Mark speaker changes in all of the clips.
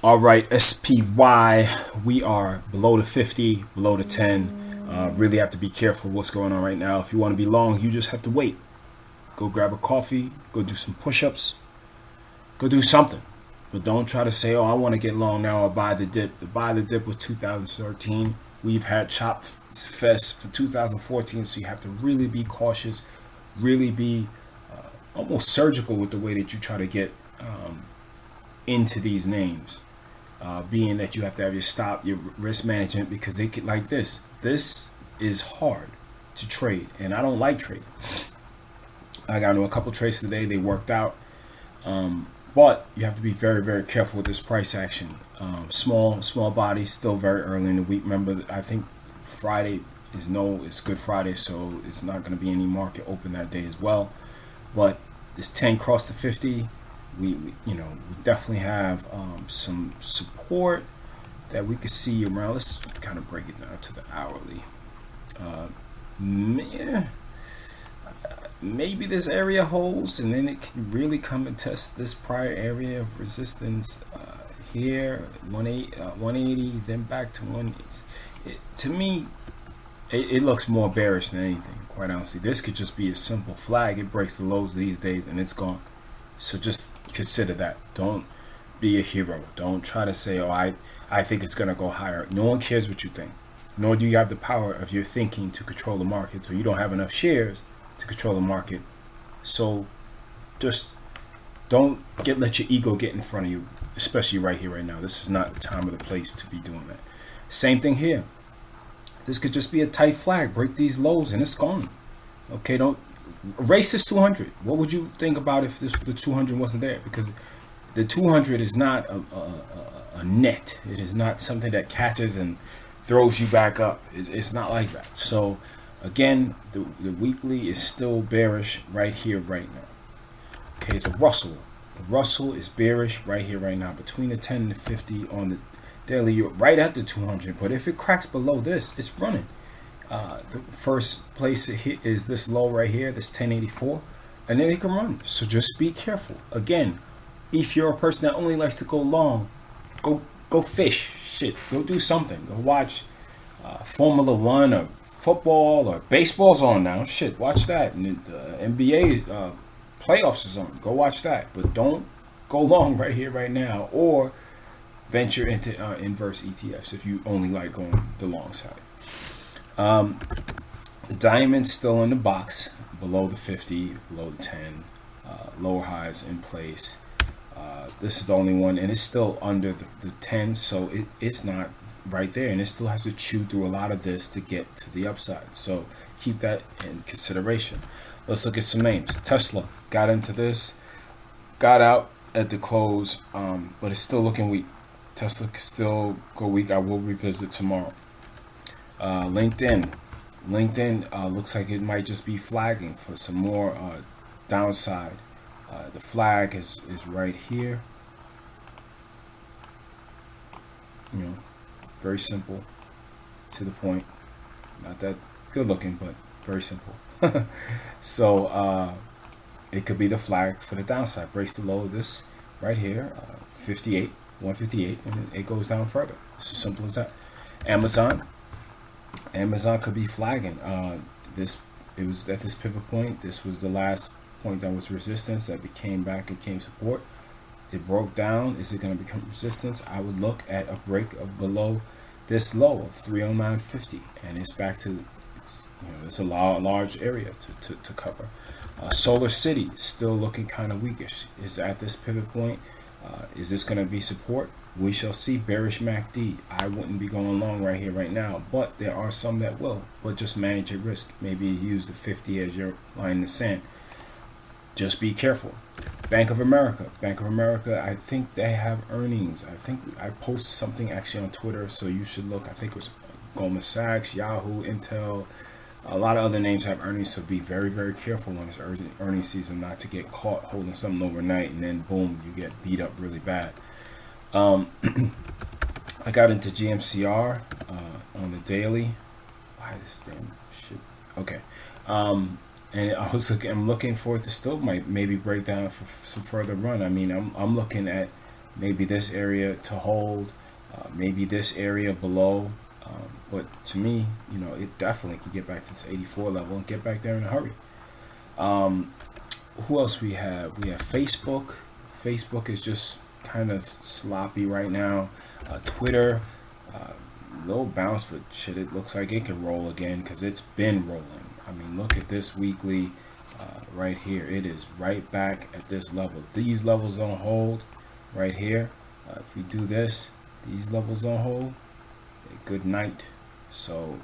Speaker 1: All right, SPY, we are below the 50, below the 10. Really have to be careful what's going on right now. If you want to be long, you just have to wait. Go grab a coffee, go do some push-ups, go do something. But don't try to say, oh, I want to get long now or buy the dip. The buy the dip was 2013. We've had Chop Fest for 2014, so you have to really be cautious, really be almost surgical with the way that you try to get into these names. Being that you have to have your stop, your risk management, because they could like this. This is hard to trade, and I don't like trading. I got into a couple trades today. They worked out. But you have to be very, very careful with this price action. Small bodies, still very early in the week. Remember, I think Friday it's Good Friday, so it's not going to be any market open that day as well. But this 10 cross to 50, we definitely have some support that we could see around. Let's kind of break it down to the hourly. Maybe this area holds, and then it can really come and test this prior area of resistance here, 180, then back to 180. To me, it looks more bearish than anything, quite honestly. This could just be a simple flag. It breaks the lows these days, and it's gone. So just consider that. Don't be a hero. Don't try to say, oh, I think it's going to go higher. No one cares what you think, nor do you have the power of your thinking to control the market, so you don't have enough shares to control the market. So just don't let your ego get in front of you, especially right here, right now. This is not the time or the place to be doing that. Same thing here. This could just be a tight flag, break these lows, and it's gone. Okay, don't erase this 200. What would you think about if the 200 wasn't there? Because the 200 is not a net. It is not something that catches and throws you back up. It's not like that. So again, the weekly is still bearish right here, right now. Okay, the Russell is bearish right here, right now, between the 10 and the 50 on the daily. You're right at the 200, but if it cracks below this, it's running. The first place it hit is this low right here, this 1084, and then it can run. So just be careful. Again, if you're a person that only likes to go long, go fish. Shit, go do something. Go watch Formula One or football or baseball's on now. Shit, watch that. And the NBA playoffs is on. Go watch that. But don't go long right here, right now, or venture into inverse ETFs if you only like going the long side. The diamond's still in the box, below the 50, below the 10, lower highs in place. This is the only one, and it's still under the 10, so it's not right there, and it still has to chew through a lot of this to get to the upside. So keep that in consideration. Let's look at some names. Tesla got into this, got out at the close, but it's still looking weak. Tesla can still go weak. I will revisit tomorrow. LinkedIn looks like it might just be flagging for some more downside. The flag is right here. Very simple, to the point. Not that good looking, but very simple. So it could be the flag for the downside. Breaks the low of this right here, 158, and it goes down further. It's as simple as that. Amazon could be flagging. It was at this pivot point. This was the last point that was resistance that became support. It broke down. Is it going to become resistance? I would look at a break of below this low of 309.50, and it's back to, it's a large area to cover. Solar City still looking kind of weakish. Is at this pivot point. Is this going to be support? We shall see. Bearish MACD. I wouldn't be going long right here, right now, but there are some that will. But just manage your risk. Maybe use the 50 as your line in the sand. Just be careful. Bank of America, I think they have earnings. I think I posted something actually on Twitter, so you should look. I think it was Goldman Sachs, Yahoo, Intel, a lot of other names have earnings, so be very, very careful when it's earnings season, not to get caught holding something overnight and then boom, you get beat up really bad. I got into GMCR on the daily. Why this damn shit? Okay. And I'm looking for it to still maybe break down for some further run. I mean, I'm looking at maybe this area to hold, maybe this area below. But to me, you know, it definitely could get back to this 84 level and get back there in a hurry. Who else we have? We have Facebook. Facebook is just kind of sloppy right now. Twitter, little bounce, but shit, it looks like it can roll again because it's been rolling. I mean, look at this weekly right here. It is right back at this level. These levels don't hold right here. If we do this, these levels don't hold. Good night. So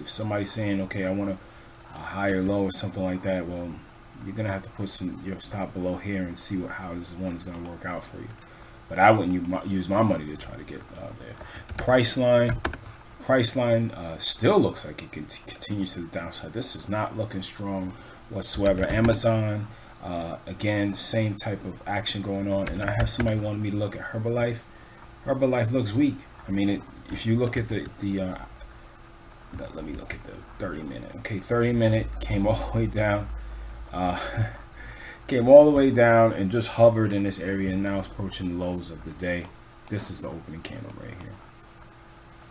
Speaker 1: if somebody's saying, okay, I want a higher low or something like that, well, you're gonna have to put your stop below here and see how this one is gonna work out for you. But I wouldn't use my money to try to get there. Priceline still looks like it continues to the downside. This is not looking strong whatsoever. Amazon, again, same type of action going on. And I have somebody wanting me to look at Herbalife. Herbalife looks weak. I mean, if you look at the let me look at the 30-minute. Okay, 30-minute came all the way down. Came all the way down and just hovered in this area, and now it's approaching the lows of the day. This is the opening candle right here.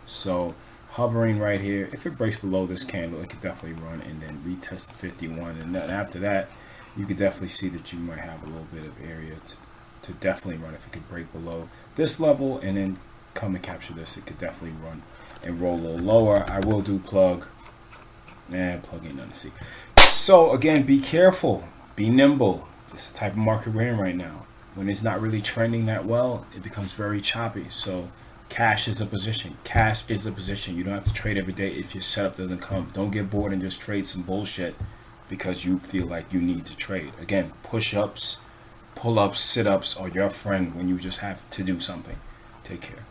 Speaker 1: So hovering right here, if it breaks below this candle, it could definitely run and then retest the 51. And then after that, you could definitely see that you might have a little bit of area to definitely run. If it could break below this level and then come and capture this, it could definitely run and roll a little lower. I will do plug. Plug ain't nothing to see. So again, be careful, be nimble. This type of market we're in right now, when it's not really trending that well, it becomes very choppy. So cash is a position. Cash is a position. You don't have to trade every day if your setup doesn't come. Don't get bored and just trade some bullshit because you feel like you need to trade. Again, push-ups, pull-ups, sit-ups are your friend when you just have to do something. Take care.